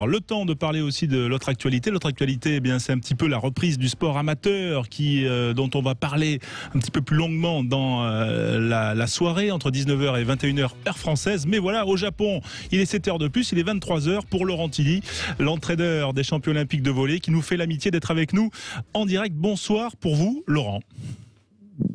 Le temps de parler aussi de l'autre actualité. L'autre actualité, eh bien, c'est un petit peu la reprise du sport amateur dont on va parler un petit peu plus longuement dans la soirée entre 19h et 21h heure française. Mais voilà, au Japon, il est 7 heures de plus, il est 23h pour Laurent Tilly, l'entraîneur des champions olympiques de volley, qui nous fait l'amitié d'être avec nous en direct. Bonsoir pour vous, Laurent.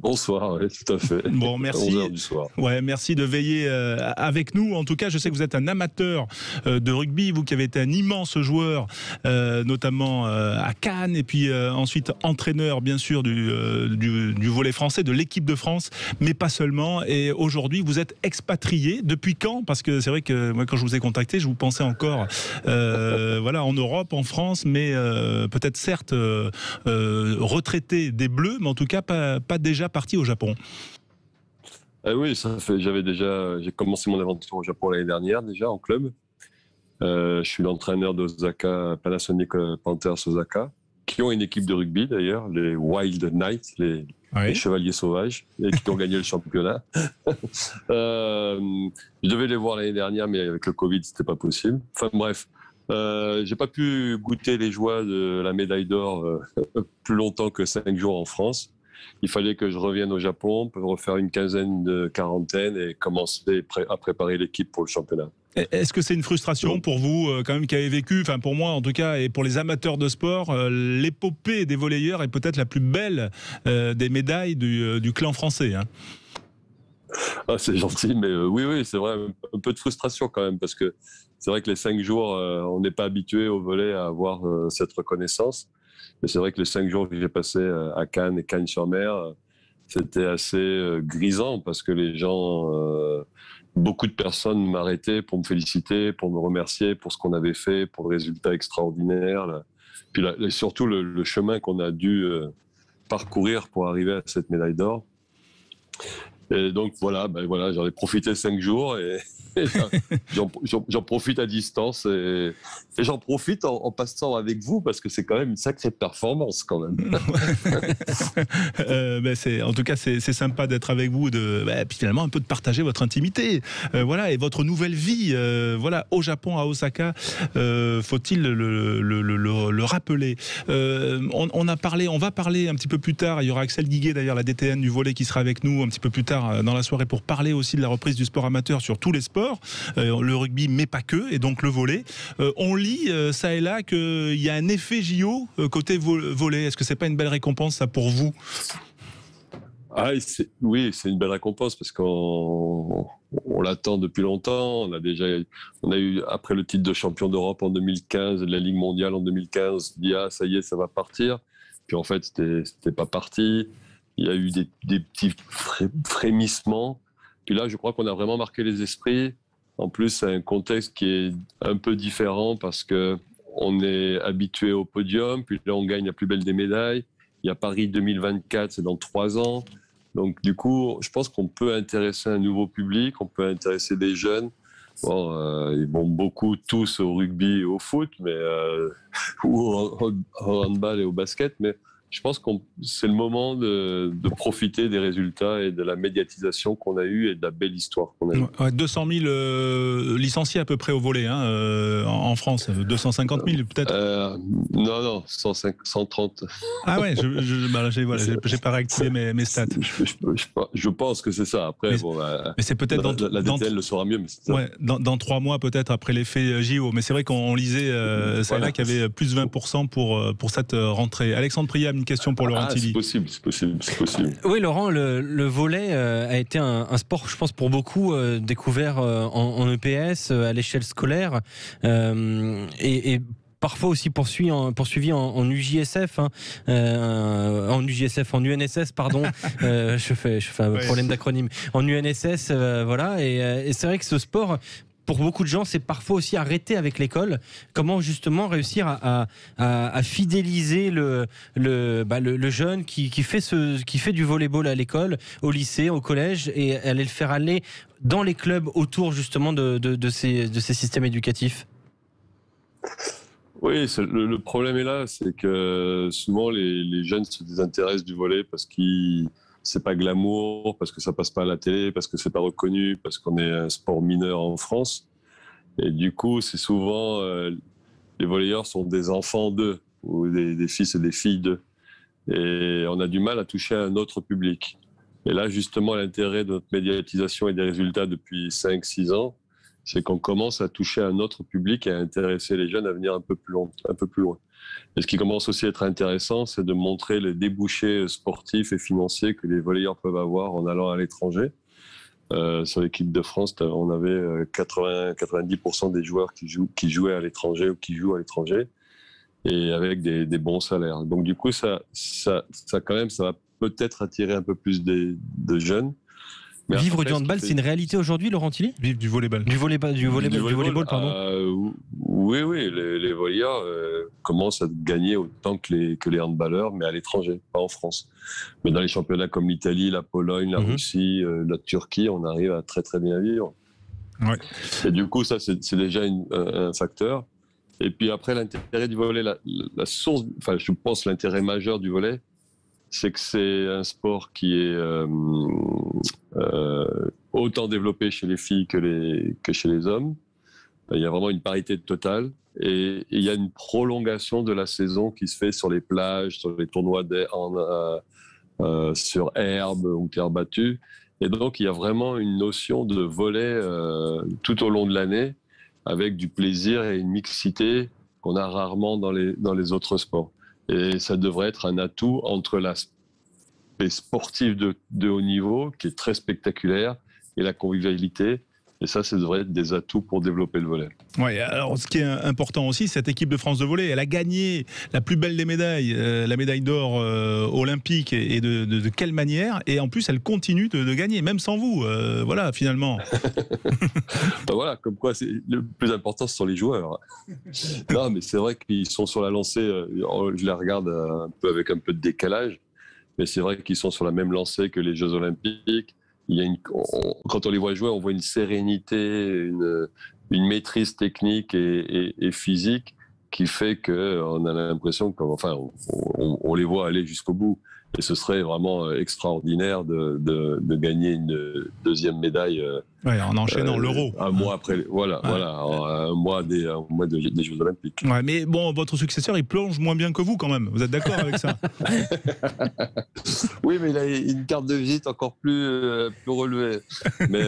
Bonsoir, oui, tout à fait. Bon, merci. 11h du soir. Ouais, merci de veiller avec nous. En tout cas, je sais que vous êtes un amateur de rugby, vous qui avez été un immense joueur, notamment à Cannes, et puis ensuite entraîneur, bien sûr, du volley français, de l'équipe de France, mais pas seulement. Et aujourd'hui, vous êtes expatrié. Depuis quand? Parce que c'est vrai que moi, quand je vous ai contacté, je vous pensais encore, voilà, en Europe, en France, mais peut-être certes retraité des Bleus, mais en tout cas pas déjà parti au Japon. Oui, ça fait. J'ai commencé mon aventure au Japon l'année dernière déjà en club. Je suis l'entraîneur d'Osaka, Panasonic Panthers Osaka, qui ont une équipe de rugby d'ailleurs, les Wild Knights, les Chevaliers Sauvages, et qui ont gagné le championnat. Je devais les voir l'année dernière, mais avec le Covid, c'était pas possible. Enfin bref, j'ai pas pu goûter les joies de la médaille d'or plus longtemps que 5 jours en France. Il fallait que je revienne au Japon pour refaire une quinzaine de quarantaine et commencer à préparer l'équipe pour le championnat. Est-ce que c'est une frustration pour vous, quand même, qui avez vécu, enfin pour moi en tout cas, et pour les amateurs de sport, l'épopée des volleyeurs est peut-être la plus belle des médailles du clan français, hein. Ah, c'est gentil, mais oui, c'est vrai, un peu de frustration quand même, parce que c'est vrai que les 5 jours, on n'est pas habitué au volley à avoir cette reconnaissance. Mais c'est vrai que les 5 jours que j'ai passés à Cannes et Cagnes-sur-Mer, c'était assez grisant parce que les gens, beaucoup de personnes m'arrêtaient pour me féliciter, pour me remercier pour ce qu'on avait fait, pour le résultat extraordinaire. Là. Puis là, surtout le chemin qu'on a dû parcourir pour arriver à cette médaille d'or. Et donc voilà, j'en ai profité 5 jours et j'en profite à distance et j'en profite en passant avec vous parce que c'est quand même une sacrée performance quand même. En tout cas, c'est sympa d'être avec vous, puis finalement un peu de partager votre intimité, voilà, et votre nouvelle vie, voilà, au Japon, à Osaka, faut-il le rappeler. On va parler un petit peu plus tard. Il y aura Axel Guiguet, d'ailleurs, la DTN du volley, qui sera avec nous un petit peu plus tard dans la soirée pour parler aussi de la reprise du sport amateur sur tous les sports, le rugby mais pas que, et donc le volley. On lit ça et là qu'il y a un effet JO côté volley. Est-ce que c'est pas une belle récompense ça pour vous? Oui, c'est une belle récompense parce qu'on l'attend depuis longtemps. On a eu après le titre de champion d'Europe en 2015 et de la Ligue mondiale en 2015, dit ça y est, ça va partir. Puis en fait, c'était pas parti. Il y a eu des petits frémissements. Puis là, je crois qu'on a vraiment marqué les esprits. En plus, c'est un contexte qui est un peu différent parce que on est habitué au podium. Puis là, on gagne la plus belle des médailles. Il y a Paris 2024, c'est dans 3 ans. Donc, du coup, je pense qu'on peut intéresser un nouveau public. On peut intéresser des jeunes. Bon, ils vont beaucoup tous au rugby et au foot, ou au handball et au basket, mais je pense que c'est le moment de profiter des résultats et de la médiatisation qu'on a eue et de la belle histoire qu'on a eue. Ouais, 200 000 licenciés à peu près au volley, hein, en France. 250 000 peut-être. Non, 130. Ah ouais, j'ai pas réactivé mes stats. Je pense que c'est ça. Après, mais c'est peut-être la DTL le saura mieux. Mais c'est ça. Ouais, dans 3 mois peut-être après l'effet JO. Mais c'est vrai qu'on lisait ça là qu'il y avait plus de 20% pour cette rentrée. Alexandre Priam, une question pour Laurent Tilly. C'est possible. Oui, Laurent, le volley a été un sport, je pense, pour beaucoup découvert en EPS, à l'échelle scolaire, et parfois aussi poursuivi en UJSF, en UNSS, pardon. Je fais un problème d'acronyme. En UNSS, voilà. Et c'est vrai que ce sport, pour beaucoup de gens, c'est parfois aussi arrêter avec l'école. Comment justement réussir à fidéliser le jeune qui fait du volleyball à l'école, au lycée, au collège, et aller le faire aller dans les clubs autour justement de ces systèmes éducatifs? Oui, le problème est là, c'est que souvent les jeunes se désintéressent du volley parce qu'ils c'est pas glamour, parce que ça passe pas à la télé, parce que c'est pas reconnu, parce qu'on est un sport mineur en France. Et du coup, c'est souvent les volleyeurs sont des enfants d'eux, ou des fils et des filles d'eux. Et on a du mal à toucher un autre public. Et là, justement, l'intérêt de notre médiatisation et des résultats depuis 5-6 ans, c'est qu'on commence à toucher un autre public et à intéresser les jeunes à venir un peu plus loin. Et ce qui commence aussi à être intéressant, c'est de montrer les débouchés sportifs et financiers que les volleyeurs peuvent avoir en allant à l'étranger. Sur l'équipe de France, on avait 90% des joueurs qui jouaient à l'étranger ou qui jouent à l'étranger, et avec des bons salaires. Donc du coup, ça quand même, ça va peut-être attirer un peu plus de jeunes. Mais vivre après, du handball, c'est une réalité aujourd'hui, Laurent Tilly ? Vivre du volleyball. Du volleyball, pardon. Oui, les volleyeurs commencent à gagner autant que les handballeurs, mais à l'étranger, pas en France. Mais dans les championnats comme l'Italie, la Pologne, la Russie, la Turquie, on arrive à très très bien vivre. Ouais. Et du coup, ça, c'est déjà un facteur. Et puis après, l'intérêt du volley, la source, enfin, je pense l'intérêt majeur du volley, c'est que c'est un sport qui est autant développé chez les filles que chez les hommes. Il y a vraiment une parité totale, et il y a une prolongation de la saison qui se fait sur les plages, sur les tournois sur herbe ou terre battue. Et donc, il y a vraiment une notion de volley tout au long de l'année, avec du plaisir et une mixité qu'on a rarement dans les autres sports. Et ça devrait être un atout entre l'aspect sportif de haut niveau, qui est très spectaculaire, et la convivialité. Et ça devrait être des atouts pour développer le volley. Ouais, alors ce qui est important aussi, cette équipe de France de volley, elle a gagné la plus belle des médailles, la médaille d'or olympique, et de quelle manière. Et en plus, elle continue de gagner, même sans vous. Voilà, finalement. Ben voilà, comme quoi, le plus important, ce sont les joueurs. Non, mais c'est vrai qu'ils sont sur la lancée. Je les regarde avec un peu de décalage, mais c'est vrai qu'ils sont sur la même lancée que les Jeux Olympiques. Quand on les voit jouer, on voit une sérénité, une maîtrise technique et physique qui fait qu'on a l'impression qu'on les voit aller jusqu'au bout. Et ce serait vraiment extraordinaire de gagner une deuxième médaille. Ouais, en enchaînant l'Euro. Un mois après, un mois des Jeux Olympiques. Ouais, mais bon, votre successeur, il plonge moins bien que vous quand même. Vous êtes d'accord avec ça? Oui, mais il a une carte de visite encore plus relevée. Mais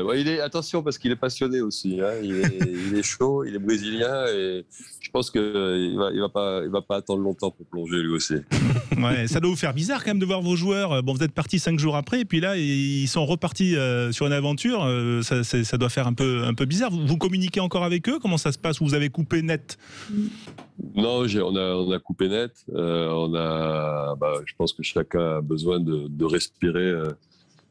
oui, attention, parce qu'il est passionné aussi. Hein. Il est chaud, il est brésilien, et je pense qu'il va pas attendre longtemps pour plonger lui aussi. Ouais, ça doit vous faire bizarre quand même de voir vos joueurs. Bon, vous êtes partis 5 jours après, et puis là, ils sont repartis sur une aventure. Ça doit faire un peu bizarre. Vous communiquez encore avec eux? Comment ça se passe? Vous avez coupé net? Non, on a coupé net. Je pense que chacun a besoin de respirer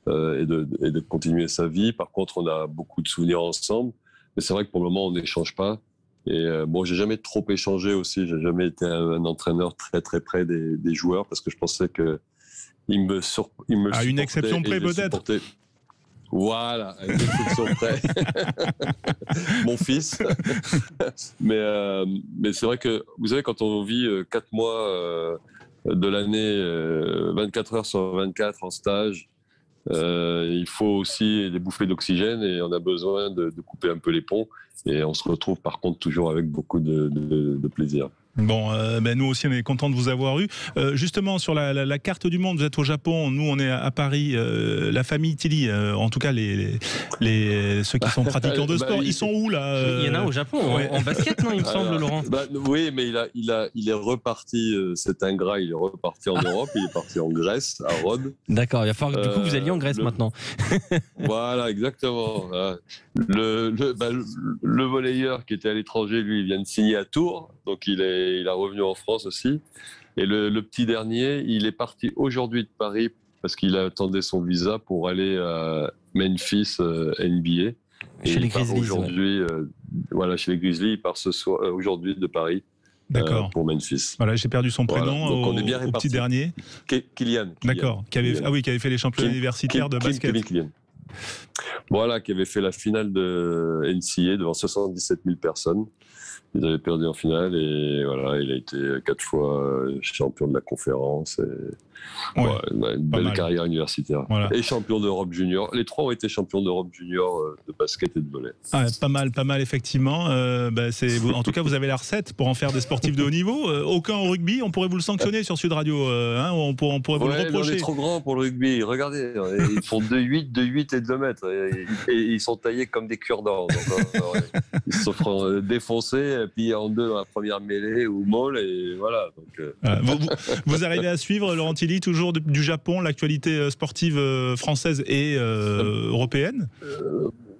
et de continuer sa vie. Par contre, on a beaucoup de souvenirs ensemble. Mais c'est vrai que pour le moment, on n'échange pas. Et j'ai jamais trop échangé aussi. J'ai jamais été un entraîneur très très près des joueurs, parce que je pensais que il me à une exception près peut-être. Voilà, à une exception près. Mon fils. mais c'est vrai que vous savez, quand on vit 4 mois de l'année, 24 heures sur 24 en stage, il faut aussi des bouffées d'oxygène, et on a besoin de couper un peu les ponts. Et on se retrouve par contre toujours avec beaucoup de plaisir. Bon, nous aussi on est content de vous avoir eu. Justement, sur la carte du monde, vous êtes au Japon, nous on est à Paris. La famille Tilly, en tout cas ceux qui sont pratiquants de sport, ils sont où là? Il y en a au Japon, en basket, non, il me semble, Laurent. Oui, mais il est reparti, cet ingrat, il est reparti en Europe, il est parti en Grèce, à Rhodes. D'accord, il va falloir que du coup vous alliez en Grèce maintenant. Voilà, exactement. Le volleyeur qui était à l'étranger, lui, il vient de signer à Tours, donc il est revenu en France aussi. Et le petit dernier, il est parti aujourd'hui de Paris parce qu'il attendait son visa pour aller à Memphis NBA. Chez les Grizzlies. Aujourd'hui, chez les Grizzlies, il part aujourd'hui de Paris. D'accord. Pour Memphis. Voilà, j'ai perdu son prénom. Donc on est bien au petit dernier. Kylian. D'accord. Qui avait fait les championnats universitaires de basket. Kylian. Voilà, qui avait fait la finale de NCAA devant 77 000 personnes. Ils avaient perdu en finale, et voilà, il a été 4 fois champion de la conférence. Une belle carrière universitaire. Voilà. Et champion d'Europe junior. Les 3 ont été champions d'Europe junior de basket et de volley. Pas mal, effectivement. En tout cas, vous avez la recette pour en faire des sportifs de haut niveau. Aucun au rugby, on pourrait vous le sanctionner sur Sud Radio. On pourrait vous le reprocher. On est trop grand pour le rugby. Regardez, ils font 2,8 et 2 mètres. Et ils sont taillés comme des cure-dents. Ils se font défoncer, et puis en 2 dans la première mêlée ou molle, et voilà. Vous arrivez à suivre, Laurent Tilly, toujours du Japon, l'actualité sportive française et européenne?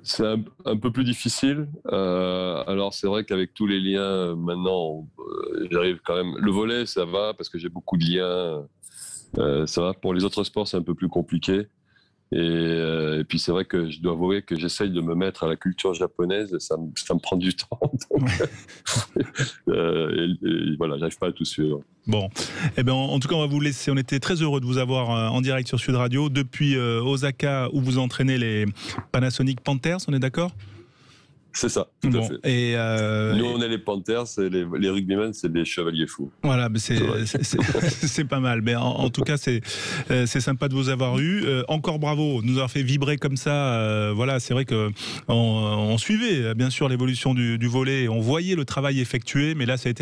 C'est un peu plus difficile. Alors c'est vrai qu'avec tous les liens maintenant, j'arrive quand même. Le volley, ça va parce que j'ai beaucoup de liens. Ça va. Pour les autres sports, c'est un peu plus compliqué. Et puis c'est vrai que je dois avouer que j'essaye de me mettre à la culture japonaise. Ça me prend du temps. Donc, et voilà, j'arrive pas à tout suivre. Bon, en tout cas, on va vous laisser. On était très heureux de vous avoir en direct sur Sud Radio depuis Osaka, où vous entraînez les Panasonic Panthers. On est d'accord? C'est ça, tout à fait. Et nous, on est les Panthers, et les rugbymen, c'est des chevaliers fous. Voilà, mais c'est pas mal. Mais en tout cas, c'est sympa de vous avoir eu. Encore bravo, de nous avoir fait vibrer comme ça. Voilà, c'est vrai que on suivait bien sûr l'évolution du volley, on voyait le travail effectué, mais là, ça a été